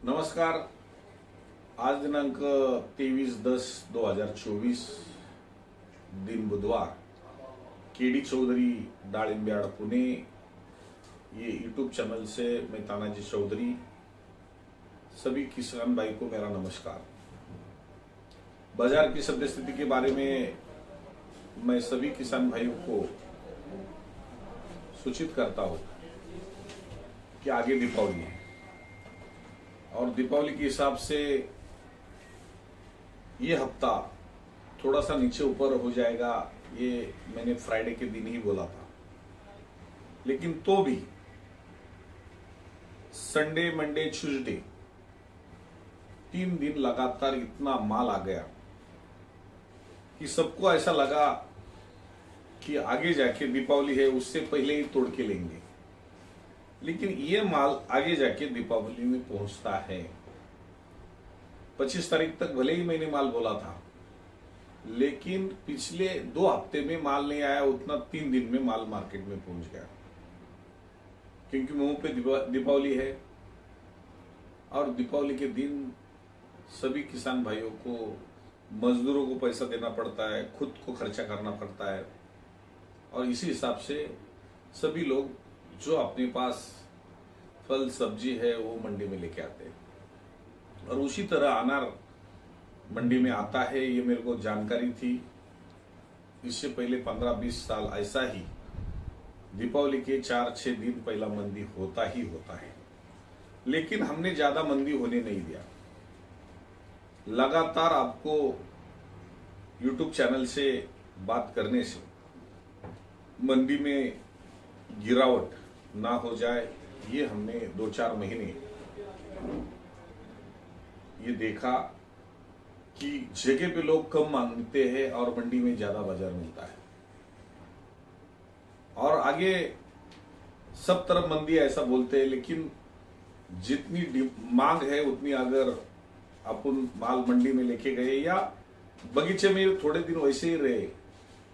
नमस्कार। आज दिनांक 23/10/2024 दिन बुधवार। केडी चौधरी दालिम्ब्याड़ पुणे ये यूट्यूब चैनल से मैं तानाजी चौधरी सभी किसान भाई को मेरा नमस्कार। बाजार की सद्य स्थिति के बारे में मैं सभी किसान भाइयों को सूचित करता हूं कि आगे दीपावली है और दीपावली के हिसाब से ये हफ्ता थोड़ा सा नीचे ऊपर हो जाएगा, ये मैंने फ्राइडे के दिन ही बोला था। लेकिन तो भी संडे मंडे ट्यूसडे 3 दिन लगातार इतना माल आ गया कि सबको ऐसा लगा कि आगे जाके दीपावली है उससे पहले ही तोड़ के लेंगे। लेकिन ये माल आगे जाके दीपावली में पहुंचता है। 25 तारीख तक भले ही मैंने माल बोला था, लेकिन पिछले 2 हफ्ते में माल नहीं आया उतना 3 दिन में माल मार्केट में पहुंच गया, क्योंकि मुंह पे दीपावली है और दीपावली के दिन सभी किसान भाइयों को, मजदूरों को पैसा देना पड़ता है, खुद को खर्चा करना पड़ता है और इसी हिसाब से सभी लोग जो अपने पास फल सब्जी है वो मंडी में लेके आते हैं। और उसी तरह अनार मंडी में आता है, ये मेरे को जानकारी थी। इससे पहले 15-20 साल ऐसा ही दीपावली के 4-6 दिन पहला मंदी होता ही होता है, लेकिन हमने ज्यादा मंदी होने नहीं दिया। लगातार आपको YouTube चैनल से बात करने से मंदी में गिरावट ना हो जाए, ये हमने 2-4 महीने ये देखा कि जगह पे लोग कम मांगते हैं और मंडी में ज्यादा बाजार मिलता है। और आगे सब तरफ मंदी ऐसा बोलते हैं, लेकिन जितनी मांग है उतनी अगर अपन माल मंडी में लेके गए या बगीचे में थोड़े दिन वैसे ही रहे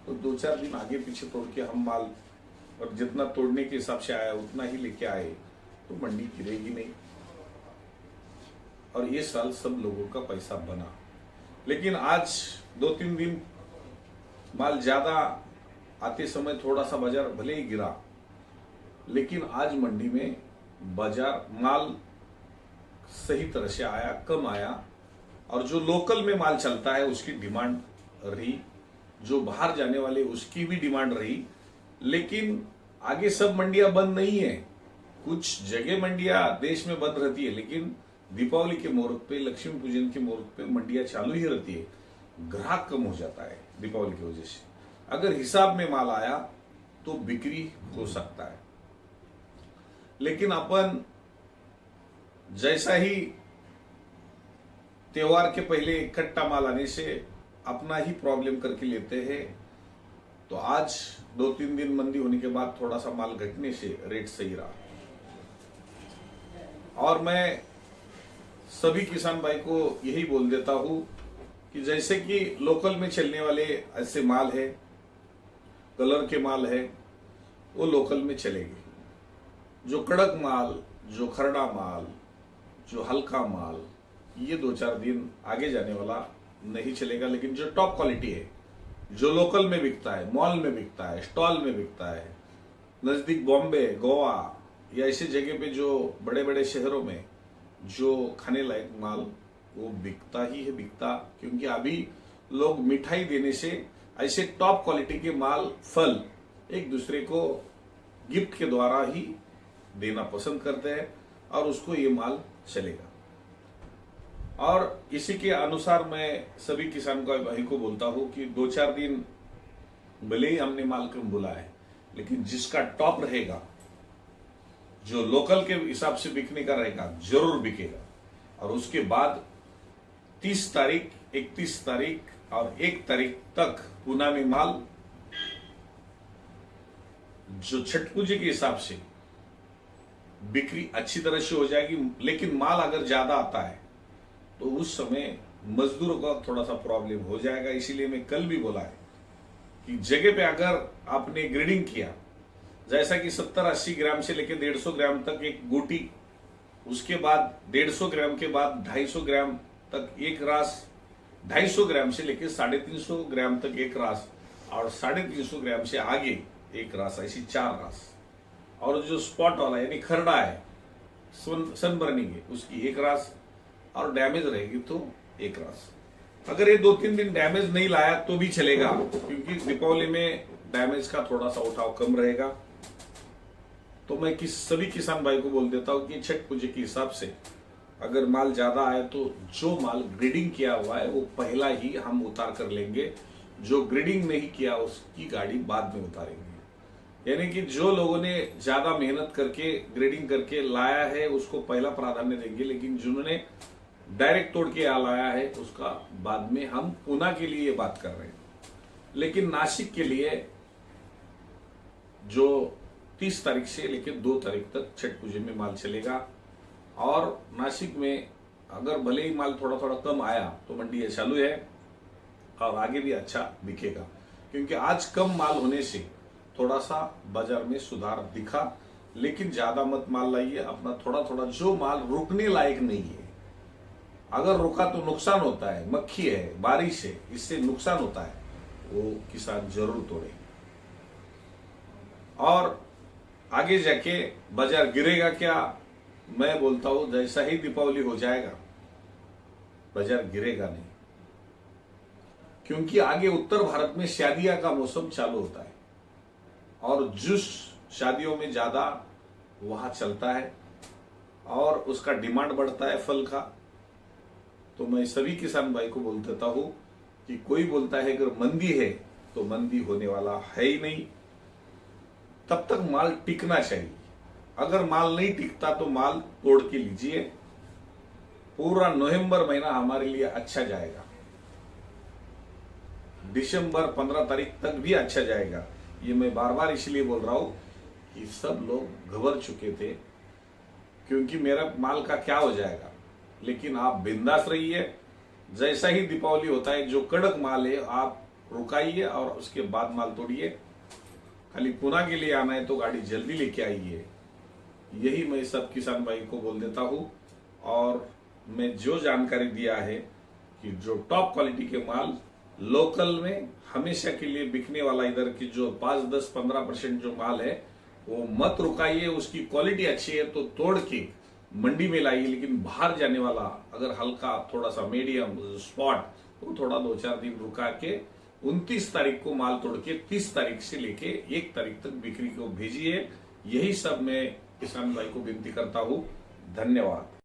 तो 2-4 दिन आगे पीछे तोड़ के हम माल, और जितना तोड़ने के हिसाब से आया उतना ही लेके आए तो मंडी गिरेगी नहीं। और ये साल सब लोगों का पैसा बना। लेकिन आज 2-3 दिन माल ज्यादा आते समय थोड़ा सा बाजार भले ही गिरा, लेकिन आज मंडी में बाजार माल सही तरह से आया, कम आया। और जो लोकल में माल चलता है उसकी डिमांड रही, जो बाहर जाने वाले उसकी भी डिमांड रही। लेकिन आगे सब मंडियां बंद नहीं है, कुछ जगह मंडियां देश में बंद रहती है, लेकिन दीपावली के मुहूर्त पे, लक्ष्मी पूजन के मुहूर्त पे मंडियां चालू ही रहती है। ग्राहक कम हो जाता है दीपावली की वजह से। अगर हिसाब में माल आया तो बिक्री हो सकता है, लेकिन अपन जैसा ही त्योहार के पहले इकट्ठा माल आने से अपना ही प्रॉब्लम करके लेते हैं। तो आज 2-3 दिन मंदी होने के बाद थोड़ा सा माल घटने से रेट सही रहा। और मैं सभी किसान भाई को यही बोल देता हूं कि जैसे कि लोकल में चलने वाले ऐसे माल है, कलर के माल है, वो लोकल में चलेंगे। जो कड़क माल, जो खरड़ा माल, जो हल्का माल, ये 2-4 दिन आगे जाने वाला नहीं चलेगा। लेकिन जो टॉप क्वालिटी है, जो लोकल में बिकता है, मॉल में बिकता है, स्टॉल में बिकता है, नजदीक बॉम्बे, गोवा या ऐसी जगह पे जो बड़े बड़े शहरों में जो खाने लायक माल, वो बिकता ही है, बिकता। क्योंकि अभी लोग मिठाई देने से ऐसे टॉप क्वालिटी के माल, फल एक दूसरे को गिफ्ट के द्वारा ही देना पसंद करते हैं और उसको ये माल चलेगा। और इसी के अनुसार मैं सभी किसान भाई को बोलता हूं कि 2-4 दिन भले ही हमने माल कम बोला है, लेकिन जिसका टॉप रहेगा, जो लोकल के हिसाब से बिकने का रहेगा, जरूर बिकेगा। और उसके बाद 30 तारीख, 31 तारीख और 1 तारीख तक पूना में माल जो छठ पूजे के हिसाब से बिक्री अच्छी तरह से हो जाएगी। लेकिन माल अगर ज्यादा आता है तो उस समय मजदूरों का थोड़ा सा प्रॉब्लम हो जाएगा। इसीलिए मैं कल भी बोला है कि जगह पे अगर आपने ग्रेडिंग किया, जैसा कि 70-80 ग्राम से लेकर 150 ग्राम तक एक गोटी उसके बाद 150 ग्राम के बाद 250 ग्राम तक एक रास, 250 ग्राम से लेकर 350 ग्राम तक एक रास, और 350 ग्राम से आगे एक रास, ऐसी 4 रास। और जो स्पॉट वाला यानी खरड़ा है, सनबर्निंग है, उसकी एक रास, और डैमेज रहेगी तो एक रास। अगर ये 2-3 दिन डैमेज नहीं लाया तो भी चलेगा, क्योंकि दीपावली में डैमेज का थोड़ा सा उठाव कम रहेगा। तो मैं सभी किसान भाई को बोल देता हूं कि छठ पूजा के हिसाब से अगर माल ज्यादा आए तो जो माल ग्रेडिंग किया हुआ है वो पहला ही हम उतार कर लेंगे, जो ग्रेडिंग नहीं किया उसकी गाड़ी बाद में उतारेंगे। यानी कि जो लोगों ने ज्यादा मेहनत करके ग्रेडिंग करके लाया है उसको पहला प्राधान्य देंगे, लेकिन जिन्होंने डायरेक्ट तोड़ के लाया है उसका बाद में। हम पूना के लिए बात कर रहे हैं, लेकिन नासिक के लिए जो 30 तारीख से लेकर 2 तारीख तक छठ पूजा में माल चलेगा। और नासिक में अगर भले ही माल थोड़ा थोड़ा कम आया तो मंडी चालू है और आगे भी अच्छा दिखेगा, क्योंकि आज कम माल होने से थोड़ा सा बाजार में सुधार दिखा। लेकिन ज्यादा मत माल लाइए, अपना थोड़ा थोड़ा, जो माल रुकने लायक नहीं है, अगर रुका तो नुकसान होता है, मक्खी है, बारिश है, इससे नुकसान होता है, वो किसान जरूर तोड़े। और आगे जाके बाजार गिरेगा क्या, मैं बोलता हूं जैसा ही दीपावली हो जाएगा बाजार गिरेगा नहीं, क्योंकि आगे उत्तर भारत में शादियां का मौसम चालू होता है और जूस शादियों में ज्यादा वहां चलता है और उसका डिमांड बढ़ता है फल का। तो मैं सभी किसान भाई को बोल देता हूं कि कोई बोलता है अगर मंदी है तो मंदी होने वाला है ही नहीं, तब तक माल टिकना चाहिए। अगर माल नहीं टिकता तो माल तोड़ के लीजिए। पूरा नवंबर महीना हमारे लिए अच्छा जाएगा, दिसंबर 15 तारीख तक भी अच्छा जाएगा। ये मैं बार बार इसलिए बोल रहा हूं कि सब लोग घबरा चुके थे, क्योंकि मेरा माल का क्या हो जाएगा। लेकिन आप बिंदास रहिए, जैसा ही दीपावली होता है जो कड़क माल है आप रुकाइए और उसके बाद माल तोड़िए। खाली पुना के लिए आना है तो गाड़ी जल्दी लेके आइए, यही मैं सब किसान भाई को बोल देता हूं। और मैं जो जानकारी दिया है कि जो टॉप क्वालिटी के माल लोकल में हमेशा के लिए बिकने वाला, इधर की जो 5, 10, 15% जो माल है वो मत रुकाइए। उसकी क्वालिटी अच्छी है तो तोड़ के मंडी में लाइए, लेकिन बाहर जाने वाला अगर हल्का थोड़ा सा मीडियम स्पॉट तो थोड़ा 2-4 दिन रुका के 29 तारीख को माल तोड़ के 30 तारीख से लेके 1 तारीख तक बिक्री को भेजिए। यही सब मैं किसान भाई को विनती करता हूं। धन्यवाद।